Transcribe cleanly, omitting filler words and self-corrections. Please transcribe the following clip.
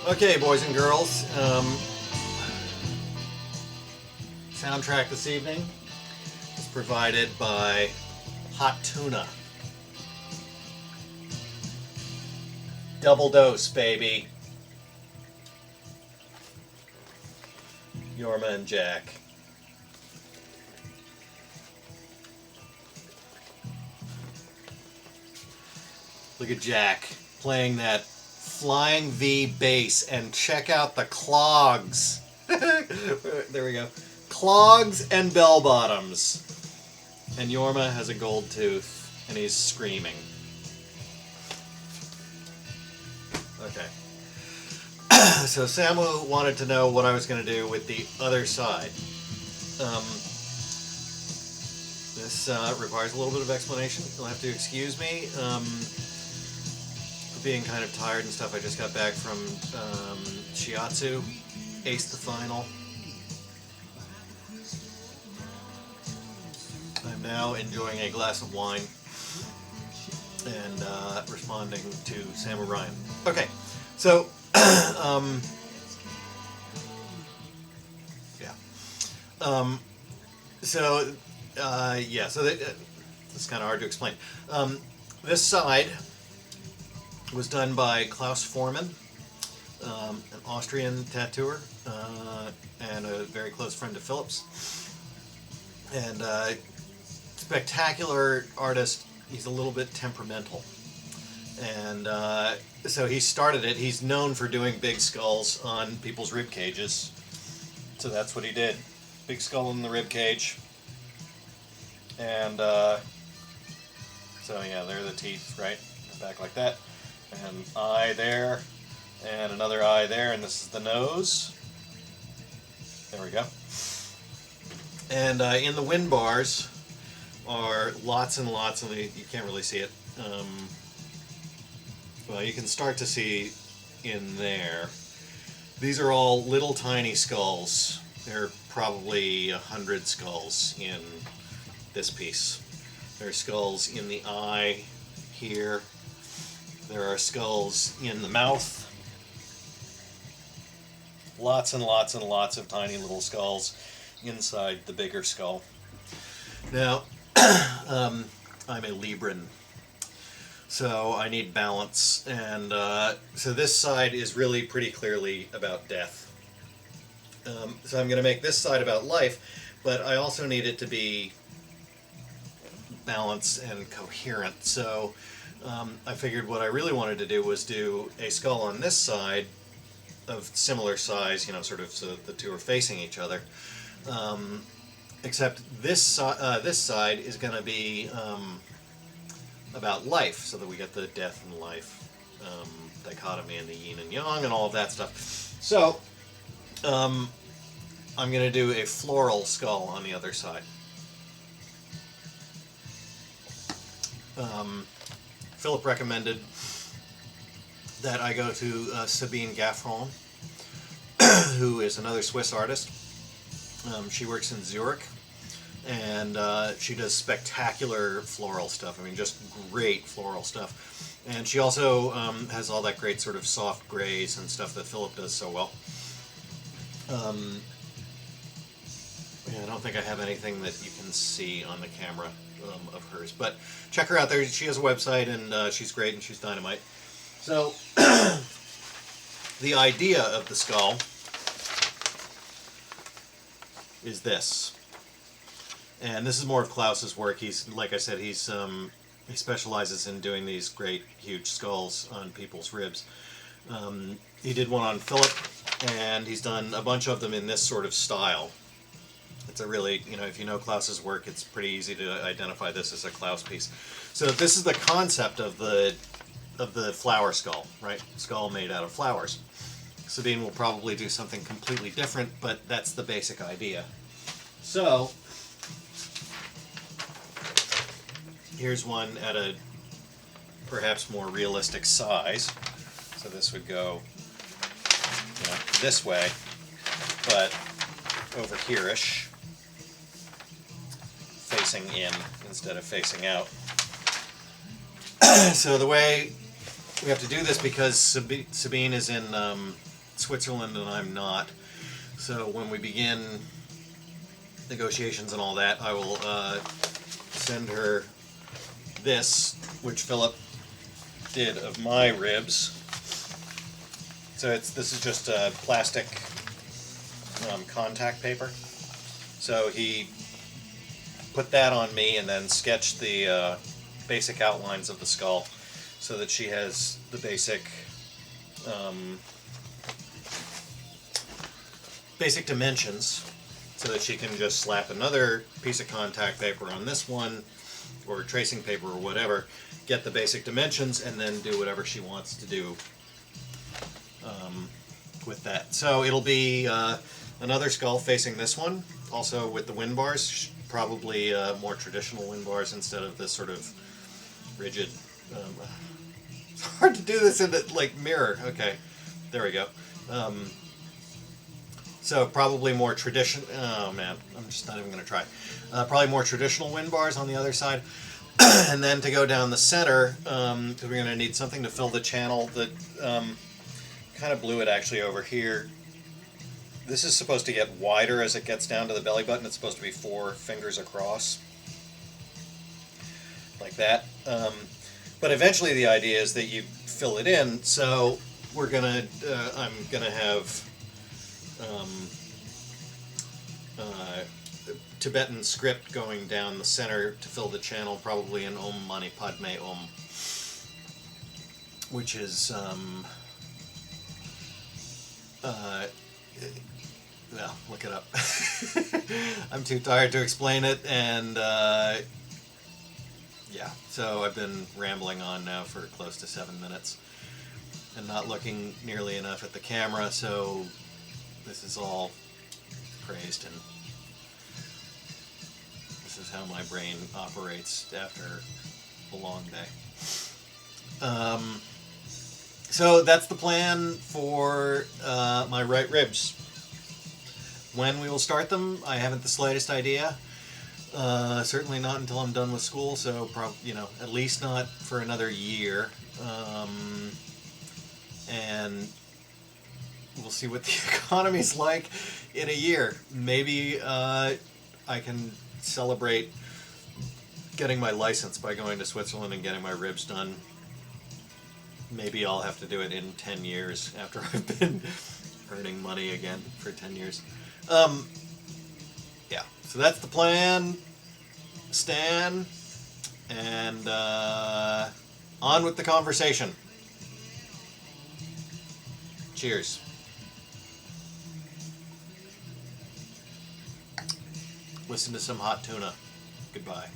Okay, boys and girls. Soundtrack this evening is provided by Hot Tuna. Double dose, baby. Yorma and Jack. Look at Jack playing that Flying V bass, and check out the clogs. There we go. Clogs and bell bottoms. And Yorma has a gold tooth, and he's screaming. Okay. So Samu wanted to know what I was going to do with the other side. This requires a little bit of explanation. You'll have to excuse me. Being kind of tired and stuff. I just got back from Shiatsu, aced the final. I'm now enjoying a glass of wine and responding to Samu Ryan. Okay, so so it's kind of hard to explain. This side was done by Klaus Forman, an Austrian tattooer, and a very close friend of Philip's. And spectacular artist. He's a little bit temperamental. And so he started it. He's known for doing big skulls on people's rib cages. So that's what he did. Big skull in the rib cage. And so yeah, there are the teeth, right? Back like that. And eye there, and another eye there, and this is the nose. There we go. And in the wind bars are lots and lots of, you can't really see it. Well, you can start to see in there. These are all little tiny skulls. There are probably 100 skulls in this piece. There are skulls in the eye here. There are skulls in the mouth. Lots and lots and lots of tiny little skulls inside the bigger skull. Now, I'm a Libran, so I need balance. And so this side is really pretty clearly about death. So I'm going to make this side about life, but I also need it to be balanced and coherent. So I figured what I really wanted to do was do a skull on this side of similar size, sort of so the two are facing each other. Except this side is going to be about life, so that we get the death and life dichotomy and the yin and yang and all of that stuff. So I'm going to do a floral skull on the other side. Philip recommended that I go to Sabine Gaffron, who is another Swiss artist. She works in Zurich, and she does spectacular floral stuff. I mean, just great floral stuff. And she also has all that great sort of soft grays and stuff that Philip does so well. Yeah, I don't think I have anything that you can see on the camera of hers, but check her out there. She has a website, and she's great, and she's dynamite. So the idea of the skull is this, and this is more of Klaus's work. He's, like I said, he specializes in doing these great huge skulls on people's ribs. He did one on Philip, and he's done a bunch of them in this sort of style. It's a really, if you know Klaus's work, it's pretty easy to identify this as a Klaus piece. So this is the concept of the flower skull, right? Skull made out of flowers. Sabine will probably do something completely different, but that's the basic idea. So here's one at a perhaps more realistic size. So this would go this way, but over here-ish, facing in instead of facing out. So the way we have to do this, because Sabine is in Switzerland and I'm not. So when we begin negotiations and all that, I will send her this, which Philip did of my ribs. So this is just plastic contact paper. So he put that on me and then sketched the basic outlines of the skull, so that she has the basic dimensions, so that she can just slap another piece of contact paper on this one, or tracing paper or whatever, get the basic dimensions, and then do whatever she wants to do with that. So it'll be another skull facing this one, also with the wind bars, probably more traditional wind bars instead of this sort of rigid. It's hard to do this in the mirror. Okay, there we go. So probably more traditional. Oh man, I'm just not even going to try. Probably more traditional wind bars on the other side, and then to go down the center, because we're going to need something to fill the channel. That kind of blew it actually over here. This is supposed to get wider as it gets down to the belly button. It's supposed to be 4 fingers across, like that. But eventually the idea is that you fill it in. So we're gonna, I'm gonna have Tibetan script going down the center to fill the channel, probably in Om Mani Padme Om, which is well, look it up. I'm too tired to explain it, and yeah, so I've been rambling on now for close to 7 minutes and not looking nearly enough at the camera, so this is all crazed, and this is how my brain operates after a long day. So that's the plan for my right ribs. When we will start them, I haven't the slightest idea. Certainly not until I'm done with school, so at least not for another year. And we'll see what the economy's like in a year. Maybe I can celebrate getting my license by going to Switzerland and getting my ribs done. Maybe I'll have to do it in 10 years after I've been earning money again for 10 years. Yeah, so that's the plan, Stan, and on with the conversation. Cheers. Listen to some hot tuna. Goodbye.